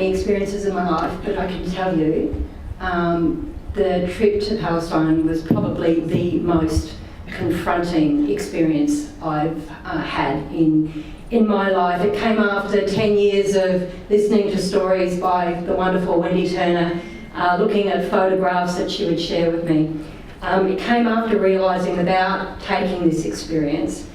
many experiences in my life, but I can tell you the trip to Palestine was probably the most confronting experience I've had in my life. It came after 10 years of listening to stories by the wonderful Wendy Turner, looking at photographs that she would share with me. It came after realising without taking this experience,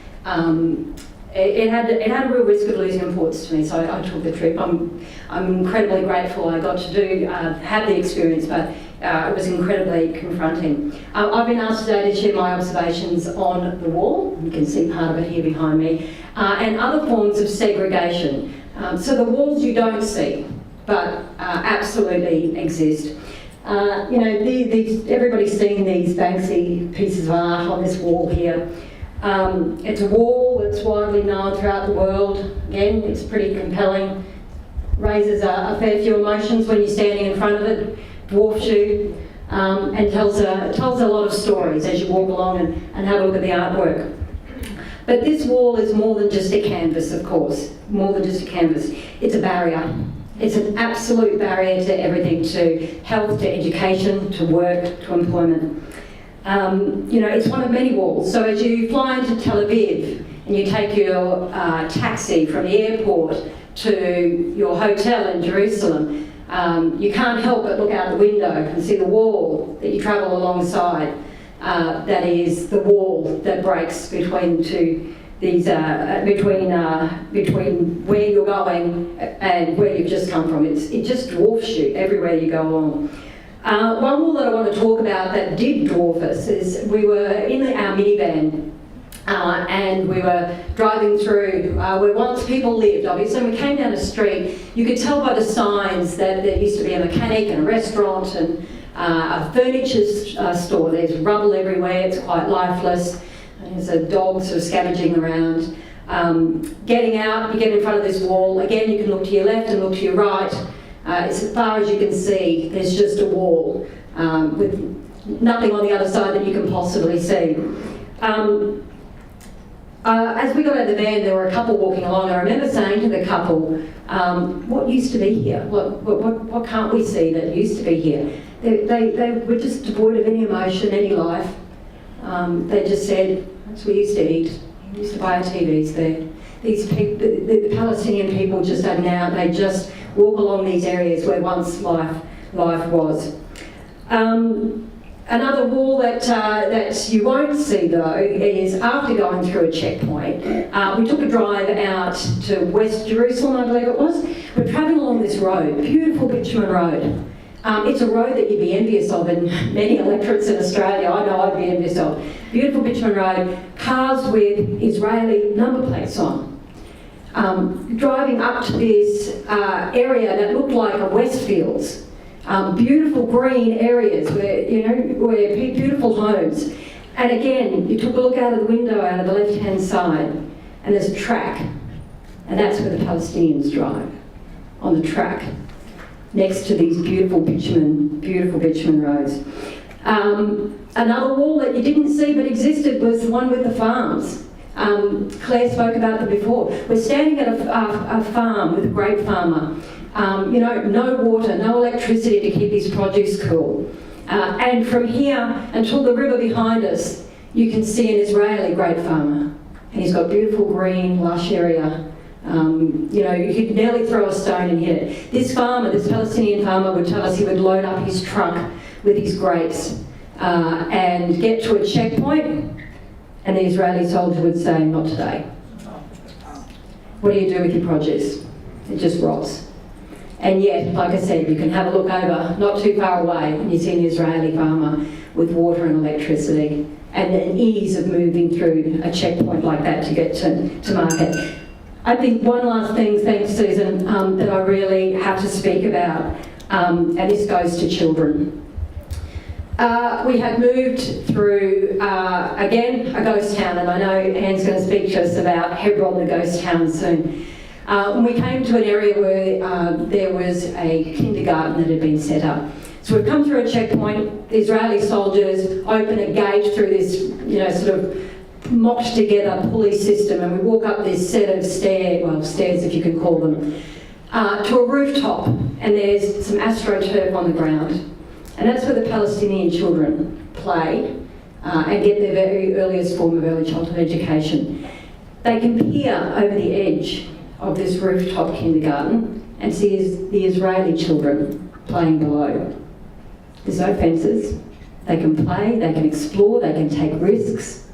it had a real risk of losing importance to me, so I took the trip. I'm incredibly grateful I got to have the experience, but it was incredibly confronting. I've been asked today to share my observations on the wall. You can see part of it here behind me, and other forms of segregation. So the walls you don't see, but absolutely exist. Everybody's seen these Banksy pieces of art on this wall here. It's a wall that's widely known throughout the world. Again, it's pretty compelling. Raises a fair few emotions when you're standing in front of it, dwarfs you, and tells a lot of stories as you walk along and have a look at the artwork. But this wall is more than just a canvas, of course, more than just a canvas. It's a barrier. It's an absolute barrier to everything, to health, to education, to work, to employment. It's one of many walls. So as you fly into Tel Aviv and you take your taxi from the airport to your hotel in Jerusalem, you can't help but look out the window and see the wall that you travel alongside. That is the wall that breaks between between where you're going and where you've just come from. It just dwarfs you everywhere you go along. One wall that I want to talk about that did dwarf us is we were in our minivan and we were driving through where once people lived, obviously, and we came down a street. You could tell by the signs that there used to be a mechanic and a restaurant and a furniture store. There's rubble everywhere, it's quite lifeless. There's a dog sort of scavenging around. Getting out, you get in front of this wall. Again, you can look to your left and look to your right. As far as you can see, there's just a wall with nothing on the other side that you can possibly see. As we got out of the van, there were a couple walking along. I remember saying to the couple, what used to be here? What can't we see that used to be here? They were just devoid of any emotion, any life. They just said, that's where we used to eat. We used to buy our TVs there. These people, the Palestinian people just are now, they just walk along these areas where once life was. Another wall that you won't see though is after going through a checkpoint, we took a drive out to West Jerusalem, I believe it was. We're travelling along this road, beautiful bitumen road. It's a road that you'd be envious of in many electorates in Australia. I know I'd be envious of. Beautiful bitumen road, cars with Israeli number plates on. Driving up to this area that looked like a Westfields. Beautiful green areas where beautiful homes. And again, you took a look out of the window out of the left-hand side, and there's a track. And that's where the Palestinians drive, on the track, next to these beautiful bitumen roads. Another wall that you didn't see but existed was the one with the farms. Claire spoke about them before. We're standing at a farm with a grape farmer. No water, no electricity to keep his produce cool. And from here until the river behind us, you can see an Israeli grape farmer. And he's got beautiful green, lush area. You could nearly throw a stone and hit it. This Palestinian farmer would tell us he would load up his truck with his grapes and get to a checkpoint, and the Israeli soldier would say, not today. What do you do with your produce? It just rots. And yet, like I said, you can have a look over, not too far away, and you see an Israeli farmer with water and electricity, and an ease of moving through a checkpoint like that to get to market. I think one last thing, thanks Susan, that I really have to speak about, and this goes to children. We have moved through, again, a ghost town, and I know Anne's going to speak to us about Hebron, the ghost town, soon. We came to an area where there was a kindergarten that had been set up. So we've come through a checkpoint. The Israeli soldiers open a gate through this, sort of mocked together pulley system, and we walk up this set of stairs if you can call them. to a rooftop, and there's some astroturf on the ground. And that's where the Palestinian children play and get their very earliest form of early childhood education. They can peer over the edge of this rooftop kindergarten and see the Israeli children playing below. There's no fences. They can play, they can explore, they can take risks.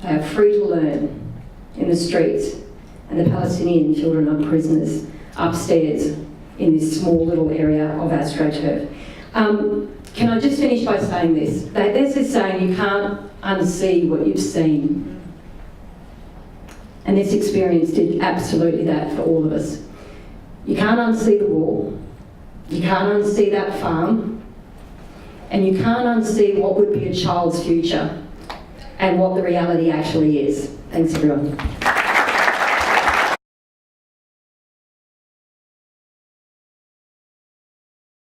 They are free to learn in the streets, and the Palestinian children are prisoners upstairs in this small little area of AstroTurf. Can I just finish by saying this? There's this saying, you can't unsee what you've seen. And this experience did absolutely that for all of us. You can't unsee the war, you can't unsee that farm, and you can't unsee what would be a child's future and what the reality actually is. Thanks everyone.